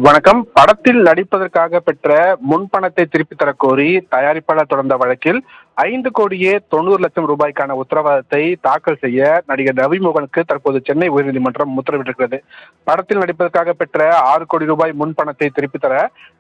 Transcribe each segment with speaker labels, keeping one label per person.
Speaker 1: வணக்கம். படத்தில் நடிப்பதற்காக பெற்ற முன்பணத்தை திருப்பித் தரக் கோரி தயாரிப்பாளர் தொடர்ந்த வழக்கில் 5,90,00,000 ரூபாய்க்கான உத்தரவாதத்தை தாக்கல் செய்ய நடிகர் ரவிமோகனுக்கு தற்போது சென்னை உயர்நீதிமன்றம் உத்தரவிட்டிருக்கிறது. படத்தில் நடிப்பதற்காக பெற்ற 6 கோடி ரூபாய் முன்பணத்தை திருப்பித் தர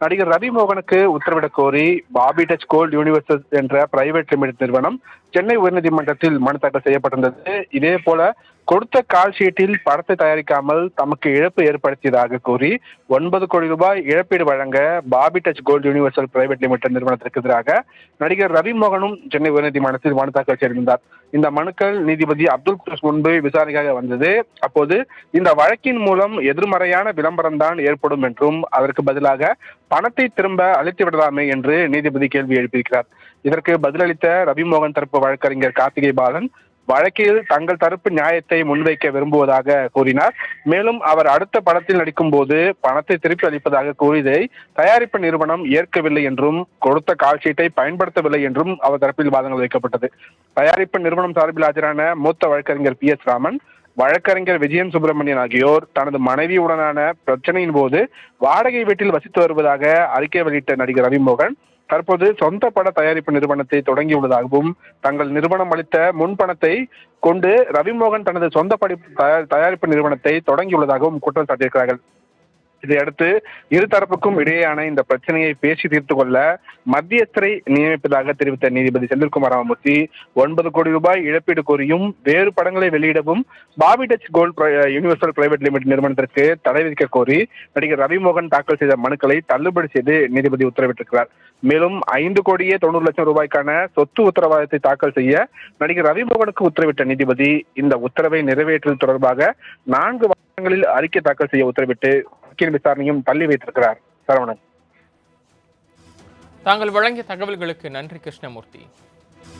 Speaker 1: நடிகர் ரவிமோகனுக்கு உத்தரவிடக் கோரி பாபி டச் கோல்ட் யூனிவர்சல் என்ற பிரைவேட் லிமிடெட் நிறுவனம் சென்னை உயர்நீதிமன்றத்தில் மனு தாக்கல் செய்யப்பட்டிருந்தது. இதே போல கொடுத்த கால் ஷீட்டில் படத்தை தயாரிக்காமல் தமக்கு இழப்பு ஏற்படுத்தியதாக கூறி 9 கோடி ரூபாய் இழப்பீடு வழங்க Bobby Touch Gold Universal Private Limited நிறுவனத்திற்கு எதிராக நடிகர் ரவிமோகனும் சென்னை உயர்நீதிமன்றத்தில் மனு தாக்கல் செய்திருந்தார். இந்த மனுக்கள் நீதிபதி அப்துல் குதூஸ் முன்பு விசாரணைக்காக வந்தது. அப்போது இந்த வழக்கின் மூலம் எதிர்மறையான விளம்பரம் தான் ஏற்படும் என்றும் அதற்கு பதிலாக பணத்தை திரும்ப அளித்து விடலாமே என்று நீதிபதி கேள்வி எழுப்பியிருக்கிறார். இதற்கு பதிலளித்த ரவிமோகன் தரப்பு வழக்கறிஞர் கார்த்திகை பாலன் வழக்கில் தங்கள் தரப்பு நியாயத்தை முன்வைக்க விரும்புவதாக கூறினார். மேலும் அவர் அடுத்த படத்தில் நடிக்கும் போது பணத்தை திருப்பி அளிப்பதாக கூறியதை தயாரிப்பு நிறுவனம் ஏற்கவில்லை என்றும் கொடுத்த கால் ஷீட்டை பயன்படுத்தவில்லை என்றும் அவர் தரப்பில் வாதங்கள் வைக்கப்பட்டது. தயாரிப்பு நிறுவனம் சார்பில் ஆஜரான மூத்த வழக்கறிஞர் PS ராமன், வழக்கறிஞர் விஜயன் சுப்பிரமணியன் ஆகியோர் தனது மனைவியுடனான பிரச்சனையின் போது வாடகை வீட்டில் வசித்து வருவதாக அறிக்கை வெளியிட்ட நடிகர் ரவிமோகன் தற்போது சொந்த பட தயாரிப்பு நிறுவனத்தை தொடங்கியுள்ளதாகவும் தங்கள் நிறுவனம் அளித்த முன்பணத்தை கொண்டு ரவிமோகன் தனது சொந்த தயாரிப்பு நிறுவனத்தை தொடங்கியுள்ளதாகவும் குற்றம் சாட்டியிருக்கிறார்கள். இதையடுத்து இருதரப்புக்கும் இடையேயான இந்த பிரச்சனையை பேசி தீர்த்து கொள்ள மத்தியஸ்தரை நியமிப்பதாக தெரிவித்த நீதிபதி செந்தில்குமார் ராமமூர்த்தி 9 கோடி ரூபாய் இழப்பீடு கோரியும் வேறு படங்களை வெளியிடவும் Bobby Touch Gold Universal Private Limited நிறுவனத்திற்கு தடை விதிக்க கோரி நடிகர் ரவிமோகன் தாக்கல் செய்த மனுக்களை தள்ளுபடி செய்து நீதிபதி உத்தரவிட்டிருக்கிறார். மேலும் 5,90,00,000 ரூபாய்க்கான சொத்து உத்தரவாதத்தை தாக்கல் செய்ய நடிகர் ரவிமோகனுக்கு உத்தரவிட்ட நீதிபதி இந்த உத்தரவை நிறைவேற்றுவது தொடர்பாக 4 வாரங்களில் அறிக்கை தாக்கல் செய்ய உத்தரவிட்டு வக்கீல் விசாரணையும் தள்ளி வைத்திருக்கிறார். சரவணன்.
Speaker 2: தாங்கள் வழங்கிய தகவல்களுக்கு நன்றி கிருஷ்ணமூர்த்தி.